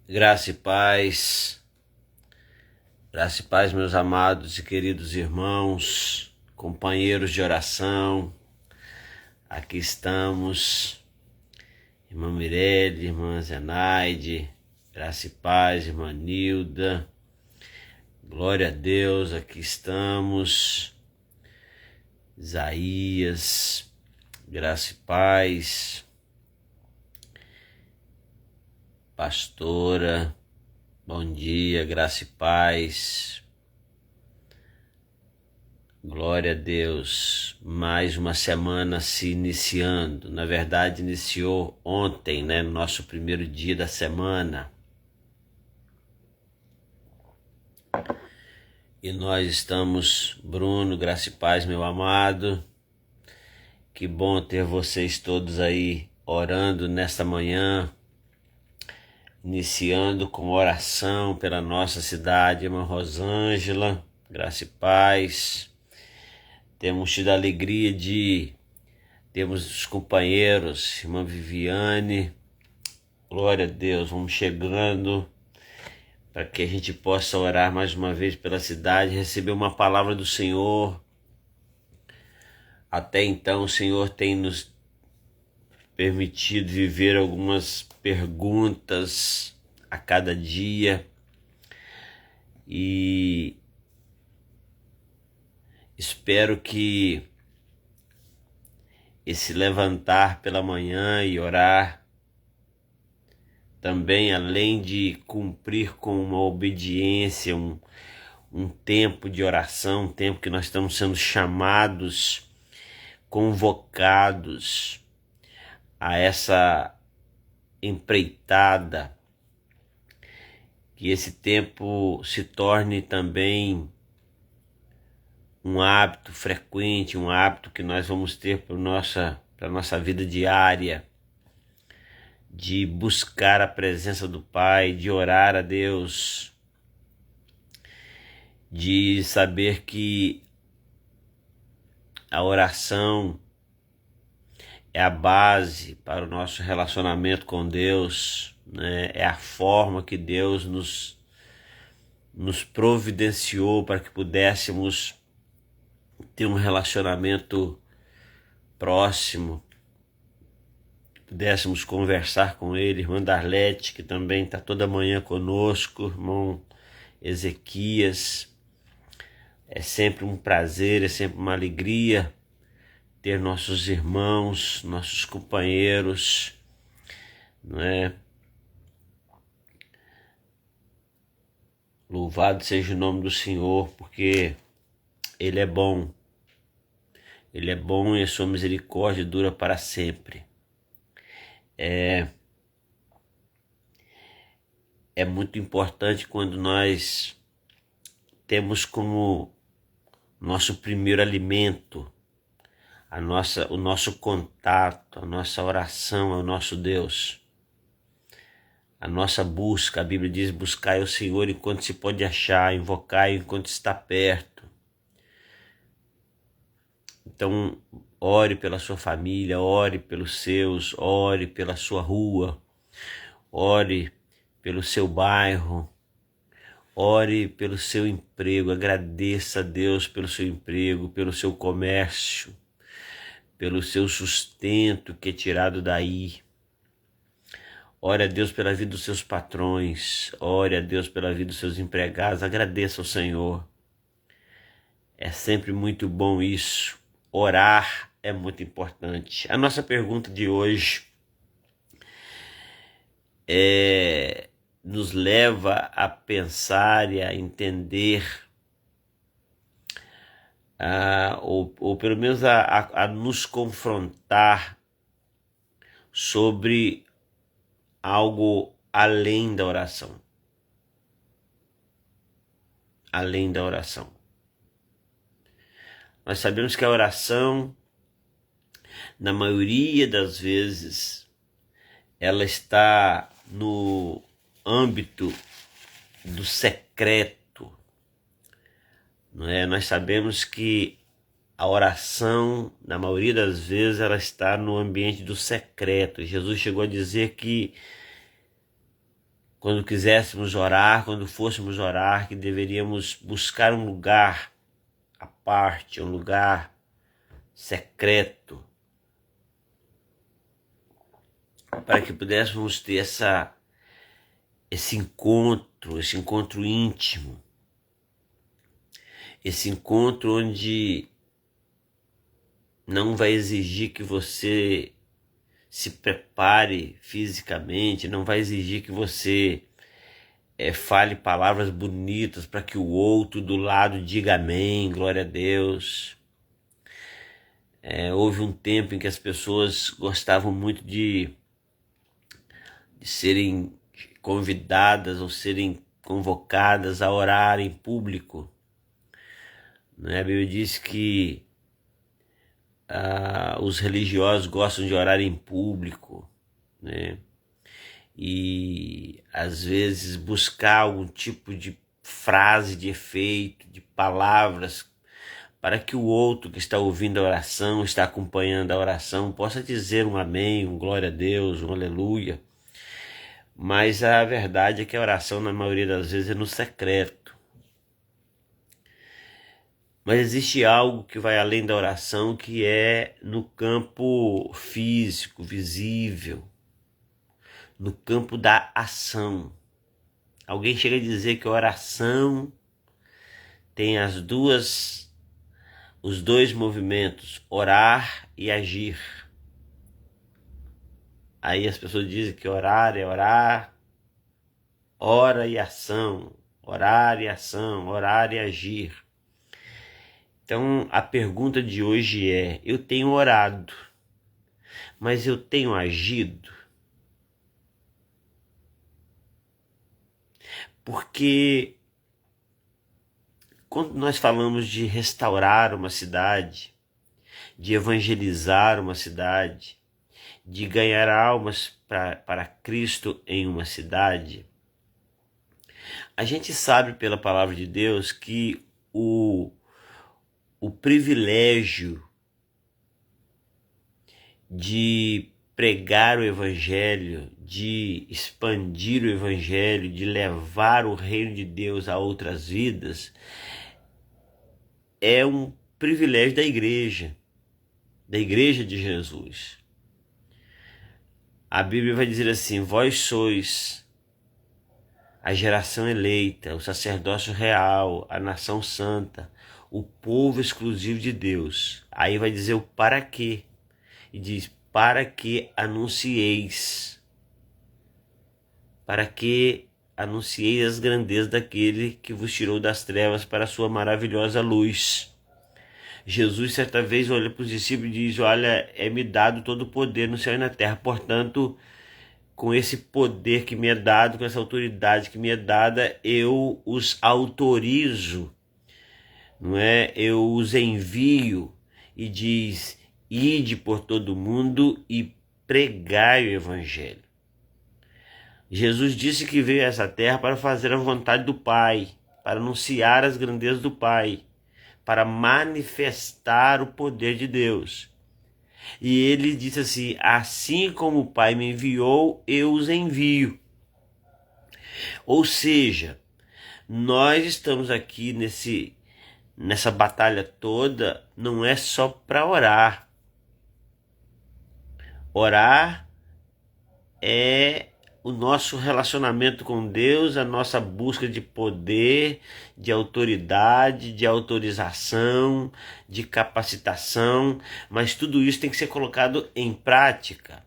Graça e paz, meus amados e queridos irmãos, companheiros de oração. Aqui estamos, irmã Mirelle, irmã Zenaide, graça e paz, irmã Nilda. Glória a Deus, aqui estamos. Isaías, graça e paz. Pastora, bom dia, graça e paz. Glória a Deus. Mais uma semana se iniciando. Na verdade, iniciou ontem, nosso primeiro dia da semana. E nós estamos, Bruno, graça e paz, meu amado. Que bom ter vocês todos aí orando nesta manhã. Iniciando com oração pela nossa cidade, irmã Rosângela, graça e paz. Temos tido a alegria de termos os companheiros, irmã Viviane, glória a Deus, vamos chegando para que a gente possa orar mais uma vez pela cidade, receber uma palavra do Senhor. Até então o Senhor tem nos permitido viver algumas perguntas a cada dia e espero que esse levantar pela manhã e orar também, além de cumprir com uma obediência, um tempo de oração, um tempo que nós estamos sendo chamados, convocados a essa empreitada, que esse tempo se torne também um hábito frequente, um hábito que nós vamos ter para a nossa vida diária, de buscar a presença do Pai, de orar a Deus, de saber que a oração é a base para o nosso relacionamento com Deus, É a forma que Deus nos providenciou para que pudéssemos ter um relacionamento próximo, pudéssemos conversar com ele. Irmã Darlete, que também está toda manhã conosco, irmão Ezequias. É sempre um prazer, é sempre uma alegria ter nossos irmãos, nossos companheiros, Louvado seja o nome do Senhor, porque Ele é bom. Ele é bom e a sua misericórdia dura para sempre. É muito importante quando nós temos como nosso primeiro alimento o nosso contato, a nossa oração ao nosso Deus, a nossa busca. A Bíblia diz: buscai o Senhor enquanto se pode achar, invocai enquanto está perto. Então, ore pela sua família, ore pelos seus, ore pela sua rua, ore pelo seu bairro, ore pelo seu emprego. Agradeça a Deus pelo seu emprego, pelo seu comércio, pelo seu sustento que é tirado daí. Ore a Deus pela vida dos seus patrões, ore a Deus pela vida dos seus empregados. Agradeça ao Senhor. É sempre muito bom isso. Orar é muito importante. A nossa pergunta de hoje nos leva a pensar e a entender, ou pelo menos a nos confrontar sobre algo além da oração. Além da oração. Nós sabemos que a oração, na maioria das vezes, ela está no âmbito do secreto, Nós sabemos que a oração, na maioria das vezes, ela está no ambiente do secreto. Jesus chegou a dizer que quando quiséssemos orar, quando fôssemos orar, que deveríamos buscar um lugar à parte, um lugar secreto, para que pudéssemos ter esse encontro íntimo, esse encontro onde não vai exigir que você se prepare fisicamente, não vai exigir que você fale palavras bonitas para que o outro do lado diga amém, glória a Deus. Houve um tempo em que as pessoas gostavam muito de serem convidadas ou serem convocadas a orar em público. A Bíblia diz que os religiosos gostam de orar em público, né? E às vezes buscar algum tipo de frase de efeito, de palavras, para que o outro que está ouvindo a oração, está acompanhando a oração, possa dizer um amém, um glória a Deus, um aleluia. Mas a verdade é que a oração, na maioria das vezes, é no secreto. Mas existe algo que vai além da oração, que é no campo físico, visível, no campo da ação. Alguém chega a dizer que a oração tem os dois movimentos, orar e agir. Aí as pessoas dizem que orar é orar, ora e ação, orar e ação, orar e agir. Então a pergunta de hoje é: eu tenho orado, mas eu tenho agido? Porque quando nós falamos de restaurar uma cidade, de evangelizar uma cidade, de ganhar almas para Cristo em uma cidade, a gente sabe pela palavra de Deus que o privilégio de pregar o evangelho, de expandir o evangelho, de levar o reino de Deus a outras vidas, é um privilégio da igreja de Jesus. A Bíblia vai dizer assim: vós sois a geração eleita, o sacerdócio real, a nação santa, o povo exclusivo de Deus. Aí vai dizer o para quê. E diz: para que anuncieis. Para que anuncieis as grandezas daquele que vos tirou das trevas para a sua maravilhosa luz. Jesus certa vez olha para os discípulos e diz: olha, é-me dado todo o poder no céu e na terra, portanto, com esse poder que me é dado, com essa autoridade que me é dada, eu os autorizo, não é? Eu os envio, e diz: ide por todo mundo e pregai o evangelho. Jesus disse que veio a essa terra para fazer a vontade do Pai, para anunciar as grandezas do Pai, para manifestar o poder de Deus. E ele disse assim: assim como o Pai me enviou, eu os envio. Ou seja, nós estamos aqui nessa batalha toda, não é só para orar. Orar é o nosso relacionamento com Deus, a nossa busca de poder, de autoridade, de autorização, de capacitação, mas tudo isso tem que ser colocado em prática.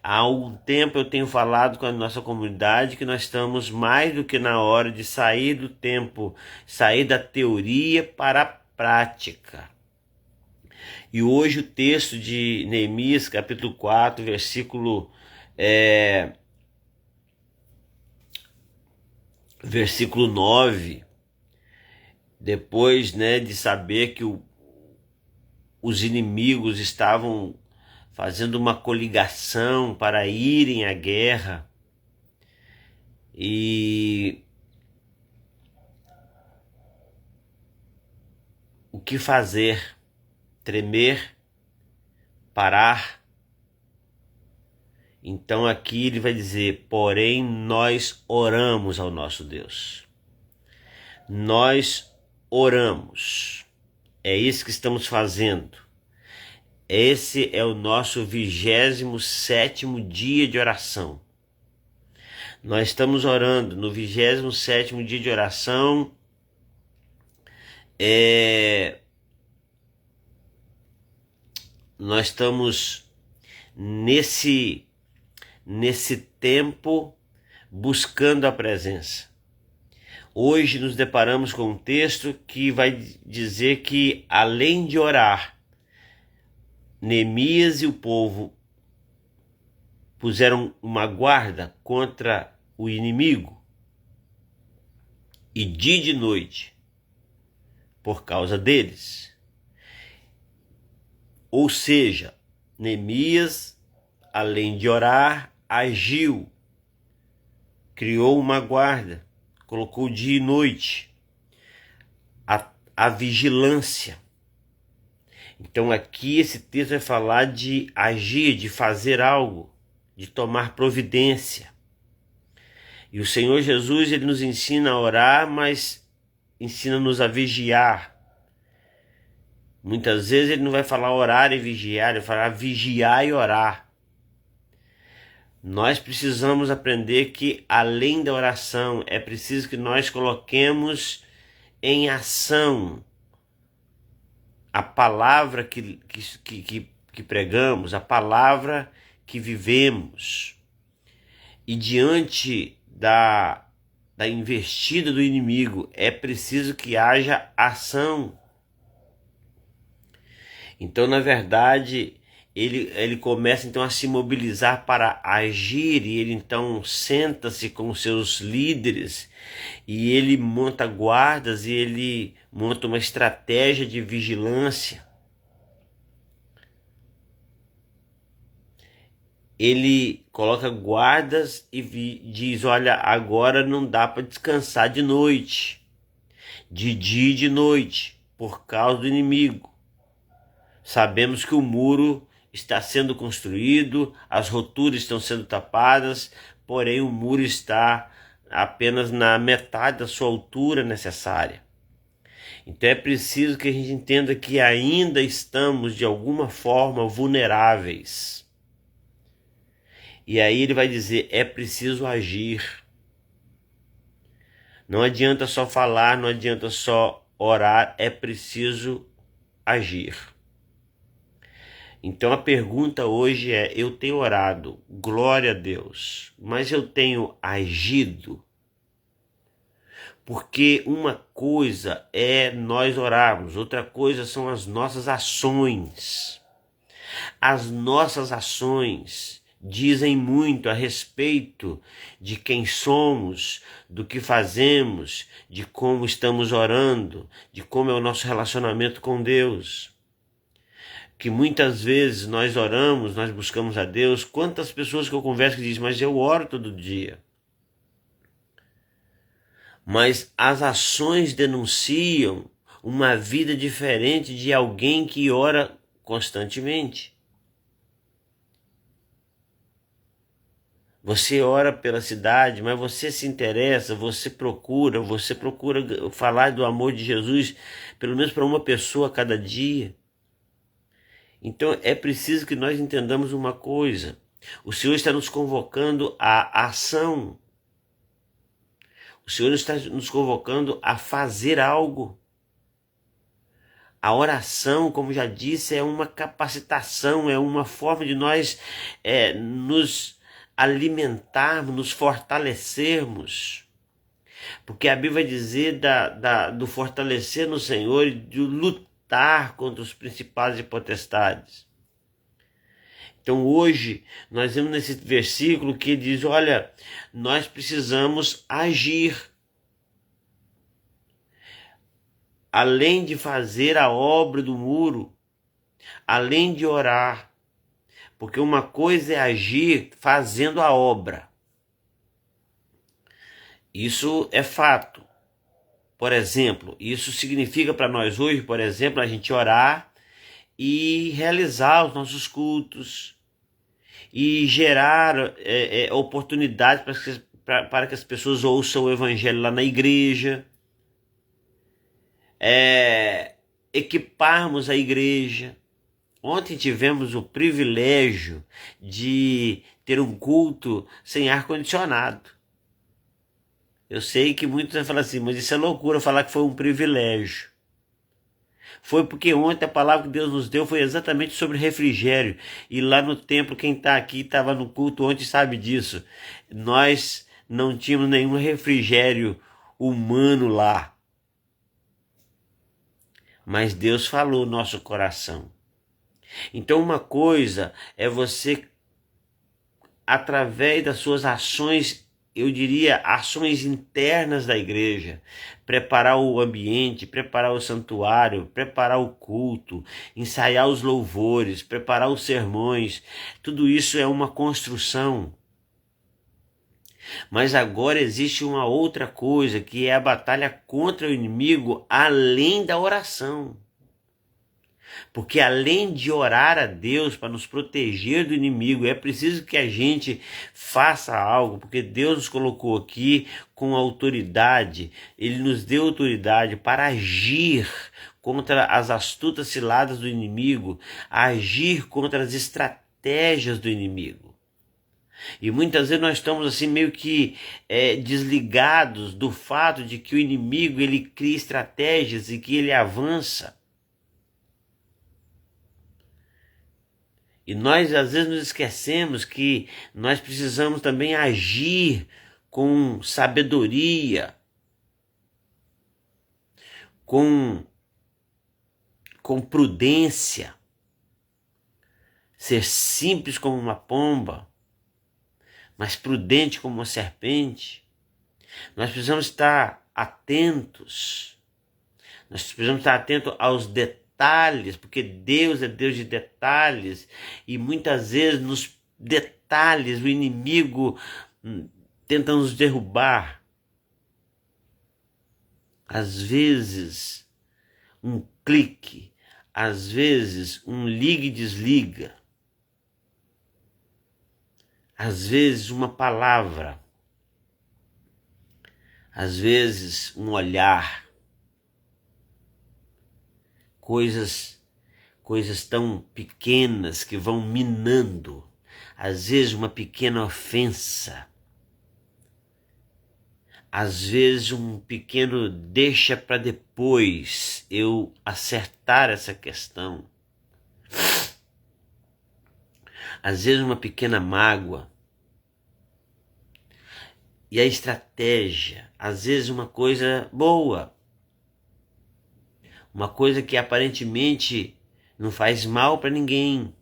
Há algum tempo eu tenho falado com a nossa comunidade que nós estamos mais do que na hora de sair do tempo, sair da teoria para a prática. E hoje o texto de Neemias, capítulo 4, versículo 9, depois, de saber que os inimigos estavam fazendo uma coligação para irem à guerra, e o que fazer? Tremer, parar, Então aqui ele vai dizer, porém nós oramos ao nosso Deus. Nós oramos. É isso que estamos fazendo. Esse é o nosso 27º dia de oração. Nós estamos orando no 27º dia de oração. Nós estamos nesse tempo buscando a presença. Hoje nos deparamos com um texto que vai dizer que, além de orar, Neemias e o povo puseram uma guarda contra o inimigo, e dia e de noite, por causa deles. Ou seja, Neemias, além de orar, agiu, criou uma guarda, colocou dia e noite, a vigilância. Então aqui esse texto vai falar de agir, de fazer algo, de tomar providência. E o Senhor Jesus, ele nos ensina a orar, mas ensina-nos a vigiar. Muitas vezes ele não vai falar orar e vigiar, ele vai falar vigiar e orar. Nós precisamos aprender que, além da oração, é preciso que nós coloquemos em ação a palavra que pregamos, a palavra que vivemos. E diante da investida do inimigo, é preciso que haja ação. Então, na verdade, ele começa então a se mobilizar para agir, e ele então senta-se com os seus líderes, e ele monta guardas, e ele monta uma estratégia de vigilância. Ele coloca guardas e diz, olha, agora não dá para descansar de noite, de dia e de noite, por causa do inimigo. Sabemos que o muro está sendo construído, as roturas estão sendo tapadas, porém o muro está apenas na metade da sua altura necessária. Então é preciso que a gente entenda que ainda estamos de alguma forma vulneráveis. E aí ele vai dizer, é preciso agir. Não adianta só falar, não adianta só orar, é preciso agir. Então a pergunta hoje é, eu tenho orado, glória a Deus, mas eu tenho agido? Porque uma coisa é nós orarmos, outra coisa são as nossas ações. As nossas ações dizem muito a respeito de quem somos, do que fazemos, de como estamos orando, de como é o nosso relacionamento com Deus. Que muitas vezes nós oramos, nós buscamos a Deus. Quantas pessoas que eu converso que dizem, mas eu oro todo dia. Mas as ações denunciam uma vida diferente de alguém que ora constantemente. Você ora pela cidade, mas você se interessa, você procura falar do amor de Jesus, pelo menos para uma pessoa a cada dia. Então é preciso que nós entendamos uma coisa. O Senhor está nos convocando à ação. O Senhor está nos convocando a fazer algo. A oração, como já disse, é uma capacitação, é uma forma de nós nos alimentarmos, nos fortalecermos. Porque a Bíblia vai dizer do fortalecer no Senhor e de lutar contra os principados e potestades. Então hoje nós vemos nesse versículo que diz, olha, nós precisamos agir. Além de fazer a obra do muro, além de orar, porque uma coisa é agir fazendo a obra. Isso é fato. Por exemplo, isso significa para nós hoje, por exemplo, a gente orar e realizar os nossos cultos, e gerar oportunidades para que as pessoas ouçam o evangelho lá na igreja, equiparmos a igreja. Ontem tivemos o privilégio de ter um culto sem ar-condicionado. Eu sei que muitos vão falar assim, mas isso é loucura falar que foi um privilégio. Foi porque ontem a palavra que Deus nos deu foi exatamente sobre refrigério. E lá no templo, quem está aqui, estava no culto ontem, sabe disso. Nós não tínhamos nenhum refrigério humano lá. Mas Deus falou no nosso coração. Então uma coisa é você, através das suas ações, eu diria ações internas da igreja, preparar o ambiente, preparar o santuário, preparar o culto, ensaiar os louvores, preparar os sermões, tudo isso é uma construção. Mas agora existe uma outra coisa, que é a batalha contra o inimigo além da oração. Porque além de orar a Deus para nos proteger do inimigo, é preciso que a gente faça algo, porque Deus nos colocou aqui com autoridade, Ele nos deu autoridade para agir contra as astutas ciladas do inimigo, agir contra as estratégias do inimigo. E muitas vezes nós estamos assim meio que desligados do fato de que o inimigo ele cria estratégias e que ele avança. E nós às vezes nos esquecemos que nós precisamos também agir com sabedoria, com prudência, ser simples como uma pomba, mas prudente como uma serpente. Nós precisamos estar atentos, aos detalhes, porque Deus é Deus de detalhes, e muitas vezes nos detalhes o inimigo tenta nos derrubar. Às vezes um clique, às vezes um liga e desliga, às vezes uma palavra, às vezes um olhar, coisas tão pequenas que vão minando, às vezes uma pequena ofensa, às vezes um pequeno deixa para depois eu acertar essa questão, às vezes uma pequena mágoa, e a estratégia, às vezes uma coisa boa, uma coisa que aparentemente não faz mal para ninguém.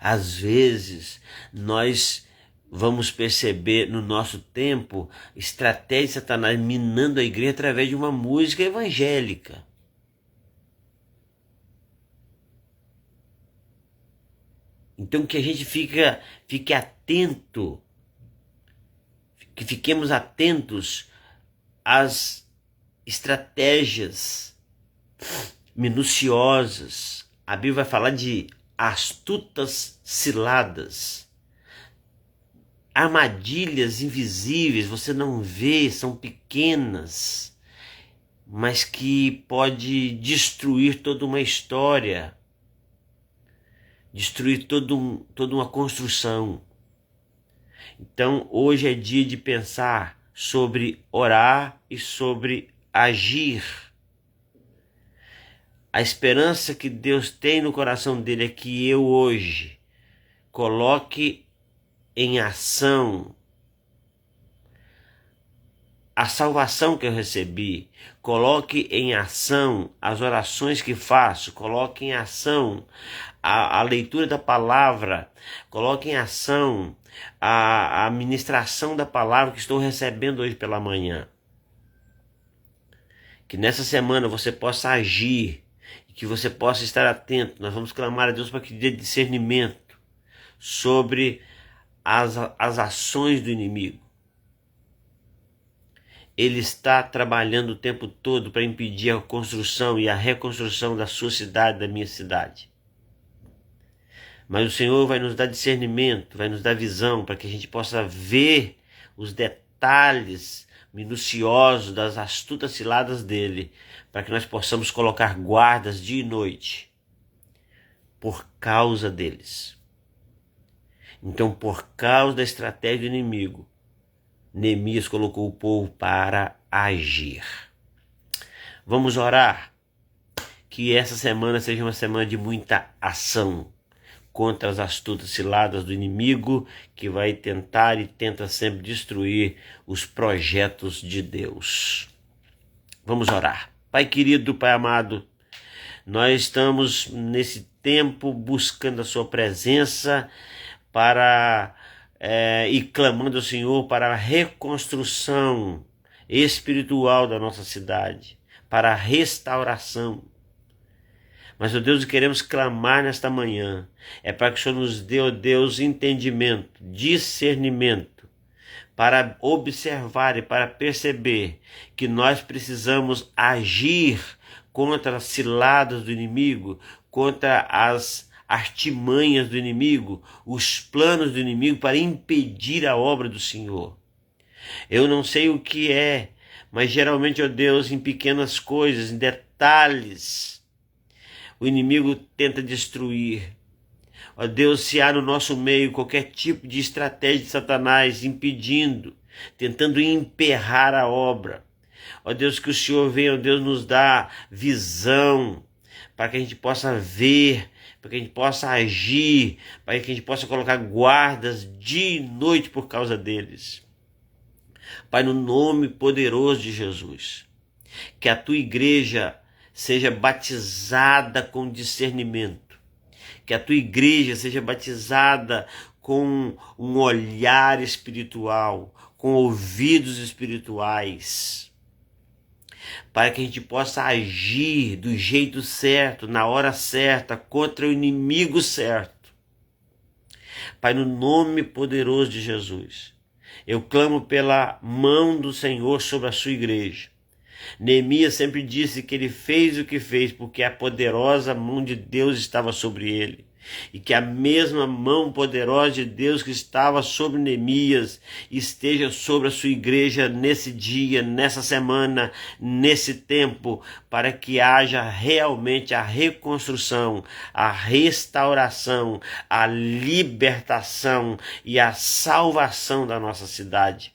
Às vezes nós vamos perceber no nosso tempo estratégia de Satanás minando a igreja através de uma música evangélica. Então que a gente fique atento, que fiquemos atentos às estratégias minuciosas. A Bíblia vai falar de astutas ciladas, armadilhas invisíveis, você não vê, são pequenas, mas que pode destruir toda uma história, destruir toda uma construção. Então hoje é dia de pensar sobre orar e sobre agir. A esperança que Deus tem no coração dele é que eu hoje coloque em ação a salvação que eu recebi, coloque em ação as orações que faço, coloque em ação a leitura da palavra, coloque em ação a ministração da palavra que estou recebendo hoje pela manhã. Que nessa semana você possa agir, que você possa estar atento. Nós vamos clamar a Deus para que dê discernimento sobre as ações do inimigo. Ele está trabalhando o tempo todo para impedir a construção e a reconstrução da sua cidade, da minha cidade. Mas o Senhor vai nos dar discernimento, vai nos dar visão para que a gente possa ver os detalhes minuciosos das astutas ciladas dele, para que nós possamos colocar guardas dia e noite por causa deles. Então, por causa da estratégia do inimigo, Neemias colocou o povo para agir. Vamos orar. Que essa semana seja uma semana de muita ação contra as astutas ciladas do inimigo, que vai tentar e tenta sempre destruir os projetos de Deus. Vamos orar. Pai querido, Pai amado, nós estamos nesse tempo buscando a sua presença e clamando ao Senhor para a reconstrução espiritual da nossa cidade, para a restauração. Mas, ó Deus, queremos clamar nesta manhã, para que o Senhor nos dê, ó Deus, entendimento, discernimento, para observar e para perceber que nós precisamos agir contra as ciladas do inimigo, contra as artimanhas do inimigo, os planos do inimigo para impedir a obra do Senhor. Eu não sei o que é, mas geralmente, ó Deus, em pequenas coisas, em detalhes, o inimigo tenta destruir. Ó Deus, se há no nosso meio qualquer tipo de estratégia de Satanás impedindo, tentando emperrar a obra, ó Deus, que o Senhor venha, ó Deus, nos dar visão, para que a gente possa ver, para que a gente possa agir, para que a gente possa colocar guardas dia e noite por causa deles. Pai, no nome poderoso de Jesus, que a tua igreja seja batizada com discernimento, que a tua igreja seja batizada com um olhar espiritual, com ouvidos espirituais, para que a gente possa agir do jeito certo, na hora certa, contra o inimigo certo. Pai, no nome poderoso de Jesus, eu clamo pela mão do Senhor sobre a sua igreja. Neemias sempre disse que ele fez o que fez porque a poderosa mão de Deus estava sobre ele, e que a mesma mão poderosa de Deus que estava sobre Neemias esteja sobre a sua igreja nesse dia, nessa semana, nesse tempo, para que haja realmente a reconstrução, a restauração, a libertação e a salvação da nossa cidade.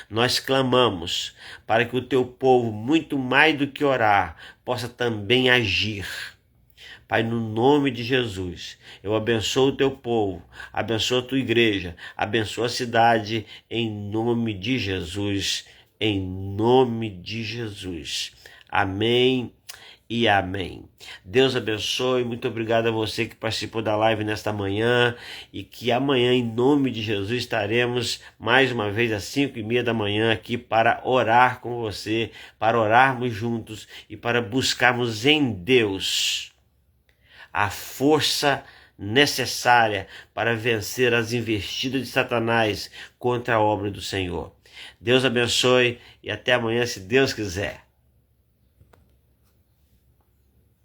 Nós clamamos para que o teu povo, muito mais do que orar, possa também agir. Pai, no nome de Jesus, eu abençoo o teu povo, abençoo a tua igreja, abençoo a cidade, em nome de Jesus, em nome de Jesus. Amém e amém. Deus abençoe, muito obrigado a você que participou da live nesta manhã, e que amanhã, em nome de Jesus, estaremos mais uma vez às 5:30 da manhã aqui para orar com você, para orarmos juntos e para buscarmos em Deus a força necessária para vencer as investidas de Satanás contra a obra do Senhor. Deus abençoe e até amanhã, se Deus quiser.